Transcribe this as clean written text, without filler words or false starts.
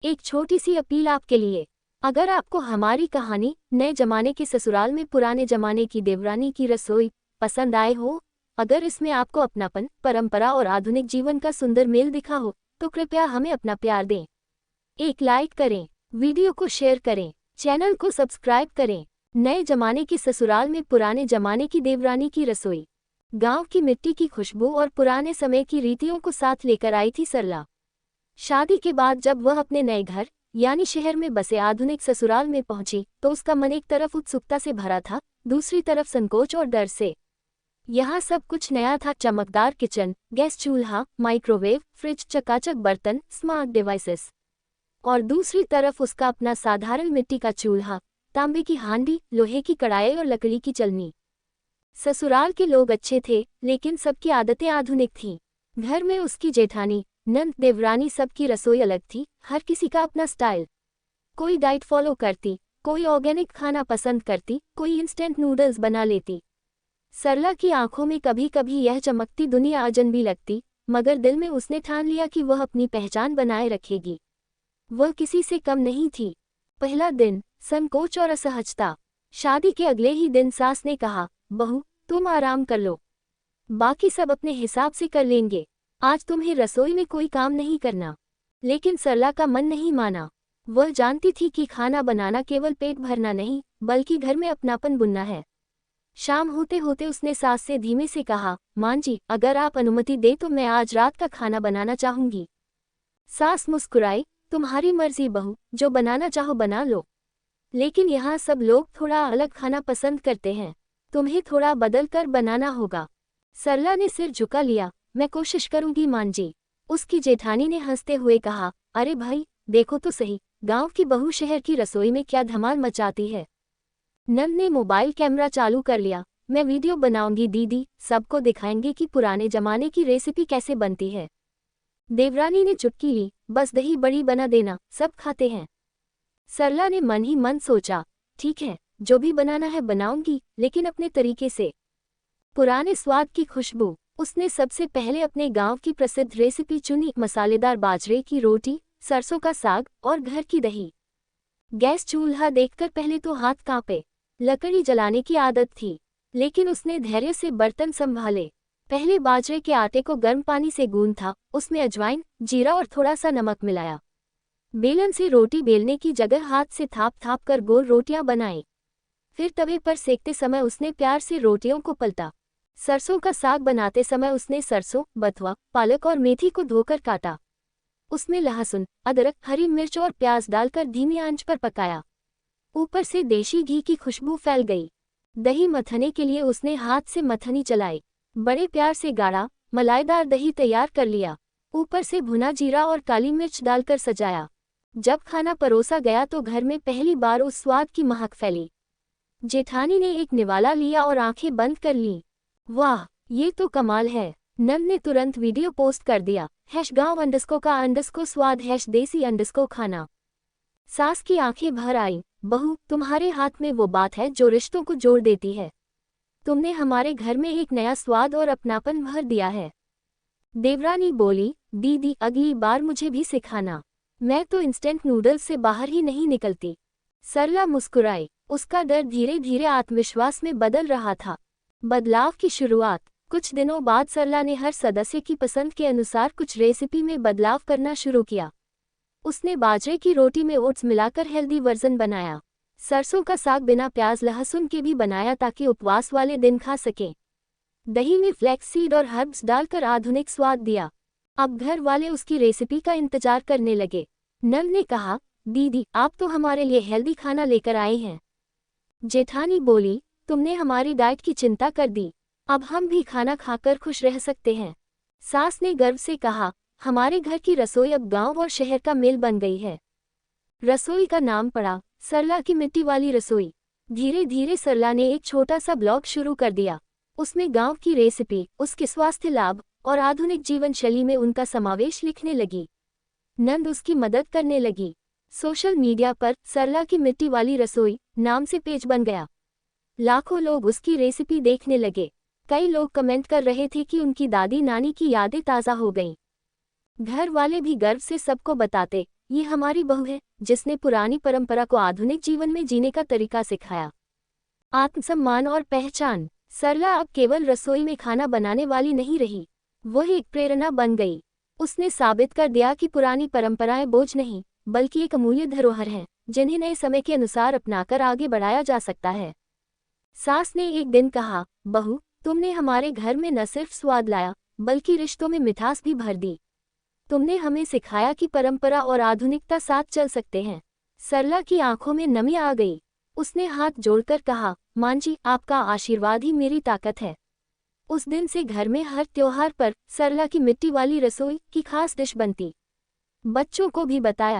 एक छोटी सी अपील आपके लिए। अगर आपको हमारी कहानी नए जमाने के ससुराल में पुराने जमाने की देवरानी की रसोई पसंद आए हो, अगर इसमें आपको अपनापन, परंपरा और आधुनिक जीवन का सुंदर मेल दिखा हो, तो कृपया हमें अपना प्यार दें। एक लाइक करें, वीडियो को शेयर करें, चैनल को सब्सक्राइब करें। नए जमाने के ससुराल में पुराने जमाने की देवरानी की रसोई। गांव की मिट्टी की खुशबू और पुराने समय की रीतियों को साथ लेकर आई थी सरला। शादी के बाद जब वह अपने नए घर यानी शहर में बसे आधुनिक ससुराल में पहुंची, तो उसका मन एक तरफ उत्सुकता से भरा था, दूसरी तरफ संकोच और डर से। यहाँ सब कुछ नया था, चमकदार किचन, गैस चूल्हा, माइक्रोवेव, फ्रिज, चकाचक बर्तन, स्मार्ट डिवाइसेस। और दूसरी तरफ उसका अपना साधारण मिट्टी का चूल्हा, तांबे की हांडी, लोहे की कढ़ाई और लकड़ी की चलनी। ससुराल के लोग अच्छे थे, लेकिन सबकी आदतें आधुनिक थीं। घर में उसकी जेठानी, नंद, देवरानी, सबकी रसोई अलग थी, हर किसी का अपना स्टाइल। कोई डाइट फॉलो करती, कोई ऑर्गेनिक खाना पसंद करती, कोई इंस्टेंट नूडल्स बना लेती। सरला की आंखों में कभी कभी यह चमकती दुनिया अजनबी लगती, मगर दिल में उसने ठान लिया कि वह अपनी पहचान बनाए रखेगी। वह किसी से कम नहीं थी। पहला दिन, संकोच और असहजता। शादी के अगले ही दिन सास ने कहा, बहू, तुम आराम कर लो, बाकी सब अपने हिसाब से कर लेंगे। आज तुम्हें रसोई में कोई काम नहीं करना। लेकिन सरला का मन नहीं माना। वह जानती थी कि खाना बनाना केवल पेट भरना नहीं, बल्कि घर में अपनापन बुनना है। शाम होते होते उसने सास से धीमे से कहा, मां जी, अगर आप अनुमति दे तो मैं आज रात का खाना बनाना चाहूंगी। सास मुस्कुराई, तुम्हारी मर्जी बहू, जो बनाना चाहो बना लो। लेकिन यहाँ सब लोग थोड़ा अलग खाना पसंद करते हैं, तुम्हें थोड़ा बदल कर बनाना होगा। सरला ने सिर झुका लिया, मैं कोशिश करूंगी मां जी। उसकी जेठानी ने हंसते हुए कहा, अरे भाई, देखो तो सही, गांव की बहू शहर की रसोई में क्या धमाल मचाती है। नंद ने मोबाइल कैमरा चालू कर लिया, मैं वीडियो बनाऊंगी दीदी, सबको दिखाएंगे कि पुराने जमाने की रेसिपी कैसे बनती है। देवरानी ने चुटकी ली, बस दही बड़ी बना देना, सब खाते हैं। सरला ने मन ही मन सोचा, ठीक है, जो भी बनाना है बनाऊंगी, लेकिन अपने तरीके से। पुराने स्वाद की खुशबू। उसने सबसे पहले अपने गांव की प्रसिद्ध रेसिपी चुनी, मसालेदार बाजरे की रोटी, सरसों का साग और घर की दही। गैस चूल्हा देखकर पहले तो हाथ कांपे। लकड़ी जलाने की आदत थी, लेकिन उसने धैर्य से बर्तन संभाले। पहले बाजरे के आटे को गर्म पानी से गूंथा, उसमें अजवाइन, जीरा और थोड़ा सा नमक मिलाया। बेलन से रोटी बेलने की जगह हाथ से थाप थाप कर गोल रोटियां बनाई। फिर तवे पर सेकते समय उसने प्यार से रोटियों को पलटा। सरसों का साग बनाते समय उसने सरसों, बथुआ, पालक और मेथी को धोकर काटा। उसमें लहसुन, अदरक, हरी मिर्च और प्याज डालकर धीमी आंच पर पकाया। ऊपर से देशी घी की खुशबू फैल गई। दही मथने के लिए उसने हाथ से मथनी चलाई। बड़े प्यार से गाढ़ा, मलाईदार दही तैयार कर लिया। ऊपर से भुना जीरा और काली मिर्च डालकर सजाया। जब खाना परोसा गया तो घर में पहली बार उस स्वाद की महक फैली। जेठानी ने एक निवाला लिया और आंखें बंद कर लीं। वाह, ये तो कमाल है। नंद ने तुरंत वीडियो पोस्ट कर दिया, #गांव_का_स्वाद #देसी_खाना। सास की आंखें भर आईं, बहू, तुम्हारे हाथ में वो बात है जो रिश्तों को जोड़ देती है। तुमने हमारे घर में एक नया स्वाद और अपनापन भर दिया है। देवरानी बोली, दीदी, अगली बार मुझे भी सिखाना, मैं तो इंस्टेंट नूडल्स से बाहर ही नहीं निकलती। सरला मुस्कुराई, उसका डर धीरे धीरे आत्मविश्वास में बदल रहा था। बदलाव की शुरुआत। कुछ दिनों बाद सरला ने हर सदस्य की पसंद के अनुसार कुछ रेसिपी में बदलाव करना शुरू किया। उसने बाजरे की रोटी में ओट्स मिलाकर हेल्दी वर्जन बनाया। सरसों का साग बिना प्याज लहसुन के भी बनाया ताकि उपवास वाले दिन खा सकें। दही में फ्लैक्स सीड और हर्ब्स डालकर आधुनिक स्वाद दिया। अब घर वाले उसकी रेसिपी का इंतजार करने लगे। नंद ने कहा, दीदी, आप तो हमारे लिए हेल्दी खाना लेकर आए हैं। जेठानी बोली, तुमने हमारी डाइट की चिंता कर दी, अब हम भी खाना खाकर खुश रह सकते हैं। सास ने गर्व से कहा, हमारे घर की रसोई अब गांव और शहर का मेल बन गई है। रसोई का नाम पड़ा सरला की मिट्टी वाली रसोई। धीरे धीरे सरला ने एक छोटा सा ब्लॉग शुरू कर दिया। उसमें गांव की रेसिपी, उसके स्वास्थ्य लाभ और आधुनिक जीवन शैली में उनका समावेश लिखने लगी। नंद उसकी मदद करने लगी। सोशल मीडिया पर सरला की मिट्टी वाली रसोई नाम से पेज बन गया। लाखों लोग उसकी रेसिपी देखने लगे। कई लोग कमेंट कर रहे थे कि उनकी दादी नानी की यादें ताज़ा हो गईं। घर वाले भी गर्व से सबको बताते, ये हमारी बहू है जिसने पुरानी परंपरा को आधुनिक जीवन में जीने का तरीका सिखाया। आत्मसम्मान और पहचान। सरला अब केवल रसोई में खाना बनाने वाली नहीं रही, वो एक प्रेरणा बन गई। उसने साबित कर दिया कि पुरानी परंपराएं बोझ नहीं बल्कि एक अमूल्य धरोहर हैं जिन्हें नए समय के अनुसार अपनाकर आगे बढ़ाया जा सकता है। सास ने एक दिन कहा, बहू, तुमने हमारे घर में न सिर्फ स्वाद लाया बल्कि रिश्तों में मिठास भी भर दी। तुमने हमें सिखाया कि परंपरा और आधुनिकता साथ चल सकते हैं। सरला की आंखों में नमी आ गई। उसने हाथ जोड़कर कहा, मां जी, आपका आशीर्वाद ही मेरी ताकत है। उस दिन से घर में हर त्योहार पर सरला की मिट्टी वाली रसोई की खास डिश बनती। बच्चों को भी बताया।